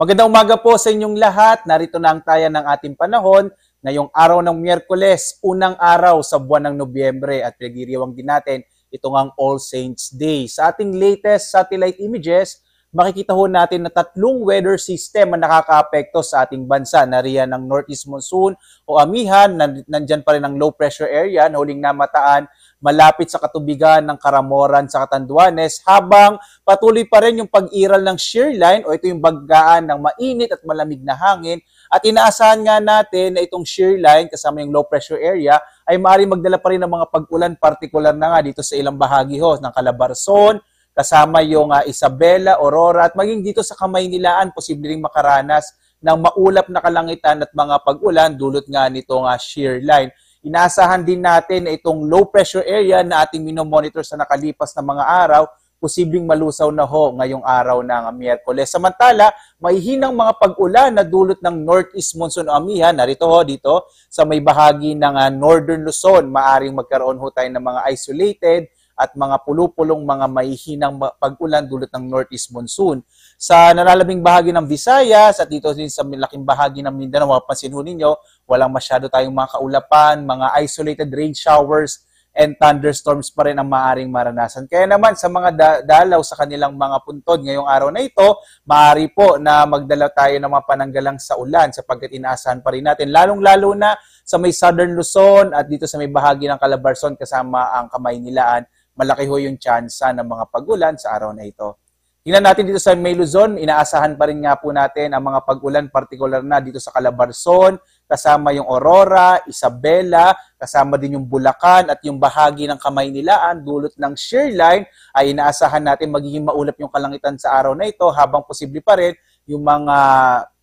Magandang umaga po sa inyong lahat. Narito na ang taya ng ating panahon ngayong araw ng Miyerkules, unang araw sa buwan ng Nobyembre at pinagdiriwang din natin itong ang All Saints Day. Sa ating latest satellite images, makikita ho natin na tatlong weather system ang nakakaapekto sa ating bansa. Nariyan ang Northeast Monsoon o amihan, nandyan pa rin ang low pressure area na huling namataan malapit sa katubigan ng Karamoran sa Catanduanes, habang patuloy pa rin yung pag-iral ng shear line o ito yung baggaan ng mainit at malamig na hangin. At inaasahan nga natin na itong shear line kasama yung low pressure area ay maaaring magdala pa rin ng mga pag-ulan, partikular na nga dito sa ilang bahagi ho ng Calabarzon, kasama yung Isabela, Aurora at maging dito sa Kamaynilaan, posible ring makaranas ng maulap na kalangitan at mga pag-ulan dulot nga nitong shear line. Inaasahan din natin na itong low pressure area na ating minomonitor sa nakalipas na mga araw, posibleng malusaw na ho ngayong araw ng Miyerkules. Samantala, may hinang mga pag-ulan na dulot ng Northeast Monsoon o amihan. Narito ho dito sa may bahagi ng Northern Luzon, maaring magkaroon ho tayo ng mga isolated at mga pulupulong mga mahihinang pag-ulan dulot ng Northeast Monsoon. Sa nalalabing bahagi ng Visayas at dito din sa malaking bahagi ng Mindanao, mapapansin ho ninyo, walang masyado tayong mga kaulapan, mga isolated rain showers and thunderstorms pa rin ang maaaring maranasan. Kaya naman sa mga dalaw sa kanilang mga puntod ngayong araw na ito, maaari po na magdala tayo ng mga pananggalang sa ulan sapagkat inaasahan pa rin natin, lalong-lalo na sa may Southern Luzon at dito sa may bahagi ng Calabarzon kasama ang Kamaynilaan, malaki ho yung tsansa ng mga pag-ulan sa araw na ito. Tingnan natin dito sa May Luzon, inaasahan pa rin nga po natin ang mga pag-ulan, partikular na dito sa Calabarzon, kasama yung Aurora, Isabela, kasama din yung Bulacan at yung bahagi ng Kamaynilaan, dulot ng shear line, ay inaasahan natin magiging maulap yung kalangitan sa araw na ito, habang posible pa rin yung mga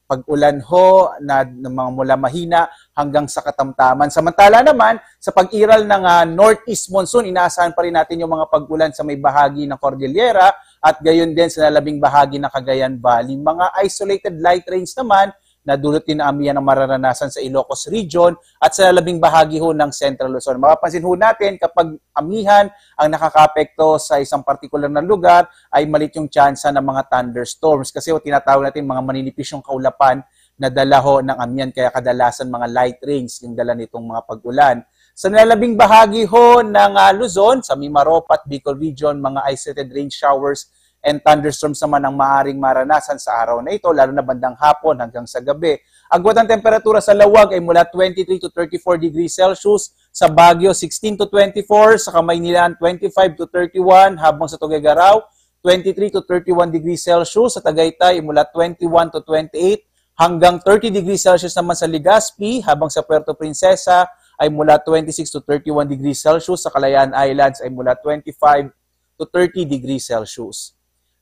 pag-ulan ho na mga mula mahina hanggang sa katamtaman. Samantala naman, sa pag-iral ng Northeast Monsoon, inaasahan pa rin natin yung mga pag-ulan sa may bahagi ng Cordillera at gayon din sa nalabing bahagi ng Cagayan Valley. Mga isolated light rains naman na dulot din na amihan ng mararanasan sa Ilocos Region at sa nalabing bahagi ho ng Central Luzon. Mapapansin ho natin kapag amihan ang nakakapekto sa isang partikular na lugar ay malit yung tsansa ng mga thunderstorms kasi tinatawag natin mga maninipis yung kaulapan na dala ho ng amihan, kaya kadalasan mga light rains yung dala nitong mga pag-ulan. Sa nalalabing bahagi ho ng Luzon, sa Mimaropa at Bicol Region, mga isolated rain showers and thunderstorms naman ang maaaring maranasan sa araw na ito, lalo na bandang hapon hanggang sa gabi. Agwat ang temperatura sa Lawag ay mula 23 to 34 degrees Celsius, sa Baguio 16 to 24, sa Kamaynilaan 25 to 31, habang sa Tuguegarao 23 to 31 degrees Celsius, sa Tagaytay mula 21 to 28, hanggang 30 degrees Celsius naman sa Legazpi, habang sa Puerto Princesa ay mula 26 to 31 degrees Celsius, sa Kalayaan Islands ay mula 25 to 30 degrees Celsius.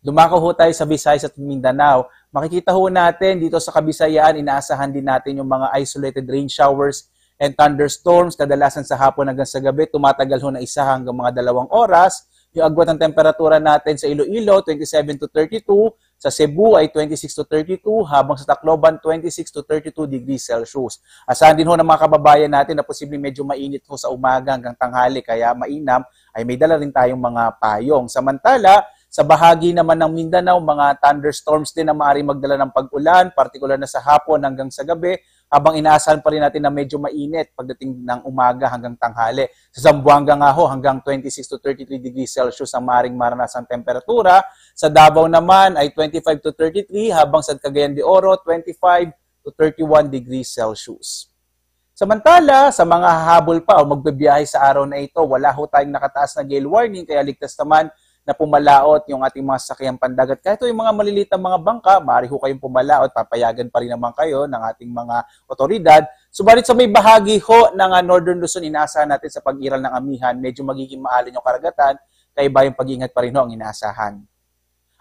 Dumako ho tayo sa Visayas at Mindanao. Makikita ho natin dito sa Kabisayaan, inaasahan din natin yung mga isolated rain showers and thunderstorms. Kadalasan sa hapon hanggang sa gabi, tumatagal ho na isa hanggang mga 2 oras. Yung agwat ng temperatura natin sa Iloilo, 27 to 32. Sa Cebu ay 26 to 32, habang sa Tacloban, 26 to 32 degrees Celsius. Asahan din ho ng mga kababayan natin na posibleng medyo mainit ho sa umaga hanggang tanghali, kaya mainam ay may dala rin tayong mga payong. Samantala, sa bahagi naman ng Mindanao, mga thunderstorms din na maaaring magdala ng pag-ulan, partikular na sa hapon hanggang sa gabi, habang inaasahan pa rin natin na medyo mainit pagdating ng umaga hanggang tanghali. Sa Zamboanga nga ho, hanggang 26 to 33 degrees Celsius ang maaaring maranasan temperatura. Sa Davao naman ay 25 to 33, habang sa Cagayan de Oro, 25 to 31 degrees Celsius. Samantala, sa mga hahabol pa o magbibiyahe sa araw na ito, wala ho tayong nakataas na gale warning, kaya ligtas naman na pumalaot yung ating mga sasakyang pandagat. Kahit yung mga maliliit na mga bangka, maaari ho kayong pumalaot, papayagan pa rin naman kayo ng ating mga otoridad. Subalit sa may bahagi ho ng Northern Luzon, inaasahan natin sa pag-iral ng amihan, medyo magiging maalon yung karagatan, kaya ba yung pag-ingat pa rin ho ang inaasahan.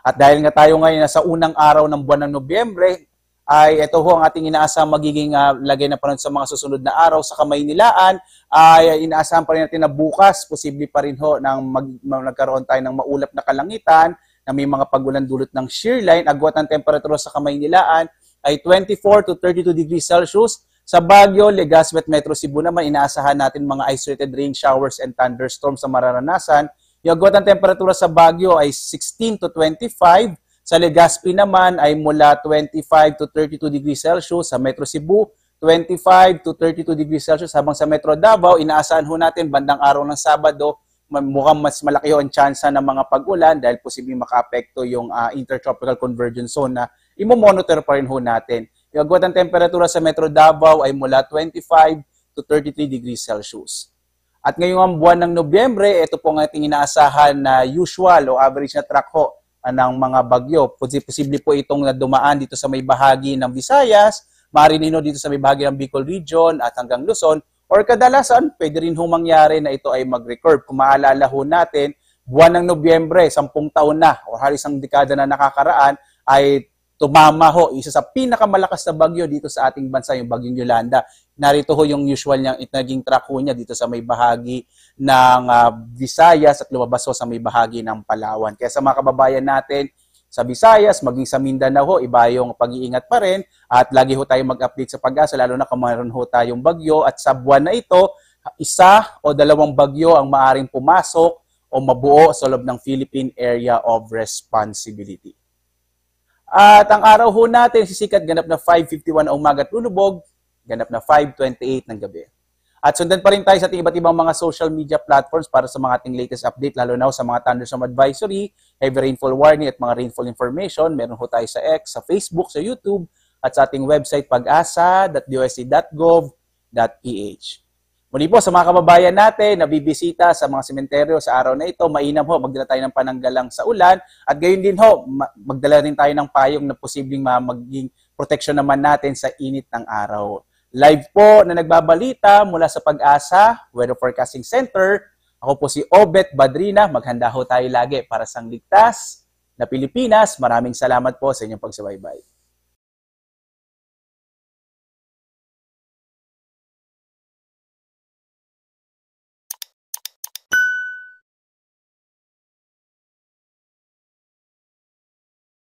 At dahil nga tayo ngayon sa unang araw ng buwan ng Nobyembre, ay ito ho ang ating inaasahang magiging lagay na panahon sa mga susunod na araw sa Kamaynilaan, ay inaasahan pa rin natin na bukas, posible pa rin ho nang nagkaroon tayo ng maulap na kalangitan, na may mga pag-ulan dulot ng shear line. Agwat ng temperatura sa Kamaynilaan ay 24 to 32 degrees Celsius. Sa Baguio, Legazpi at Metro Cebu naman, inaasahan natin mga isolated rain showers and thunderstorms sa mararanasan. Yung agwat ng temperatura sa Baguio ay 16 to 25, Sa Legazpi naman ay mula 25 to 32 degrees Celsius. Sa Metro Cebu, 25 to 32 degrees Celsius. Habang sa Metro Davao, inaasahan ho natin bandang araw ng Sabado, mukhang mas malaki ho ang tsansa ng mga pag-ulan dahil posibleng makaapekto yung intertropical convergence zone na imo-monitor pa rin ho natin. Yung agwat ng temperatura sa Metro Davao ay mula 25 to 33 degrees Celsius. At ngayong buwan ng Nobyembre, ito po ang ating inaasahan na usual o average na track ho ng mga bagyo. Posible po itong dumaan dito sa may bahagi ng Visayas, maaari din dito sa may bahagi ng Bicol Region at hanggang Luzon, or kadalasan, pwede rin hong mangyari na ito ay mag-recurve. Kung maalala ho natin, buwan ng Nobyembre, 10 taon na o halos isang dekada na nakakaraan, ay tumama ho, isa sa pinakamalakas na bagyo dito sa ating bansa, yung bagyong Yolanda. Narito ho yung usual niyang naging track ho niya dito sa may bahagi ng Visayas at lumabas ho sa may bahagi ng Palawan. Kaya sa mga kababayan natin sa Visayas, maging sa Mindanao ho, iba yung pag-iingat pa rin at lagi ho tayo mag-update sa Pag-asa, lalo na kung mayroon ho tayong bagyo at sa buwan na ito, isa o dalawang bagyo ang maaring pumasok o mabuo sa loob ng Philippine Area of Responsibility. At ang araw ho natin, sisikat ganap na 5:51 ang umaga at lulubog, ganap na 5:28 ng gabi. At sundan pa rin tayo sa ating iba't ibang mga social media platforms para sa mga ating latest update, lalo na sa mga thunderstorm advisory, heavy rainfall warning at mga rainfall information. Meron ho tayo sa X, sa Facebook, sa YouTube, at sa ating website pag-asa.dosc.gov.ph. Muli po sa mga kababayan natin na bibisita sa mga sementeryo sa araw na ito, mainam ho, magdala tayo ng pananggalang sa ulan at gayon din ho, magdala rin tayo ng payong na posibleng maging proteksyon naman natin sa init ng araw. Live po na nagbabalita mula sa Pag-asa Weather Forecasting Center. Ako po si Obet Badrina. Maghanda ho tayo lagi para sa ligtas na Pilipinas. Maraming salamat po sa inyong pagsubaybay.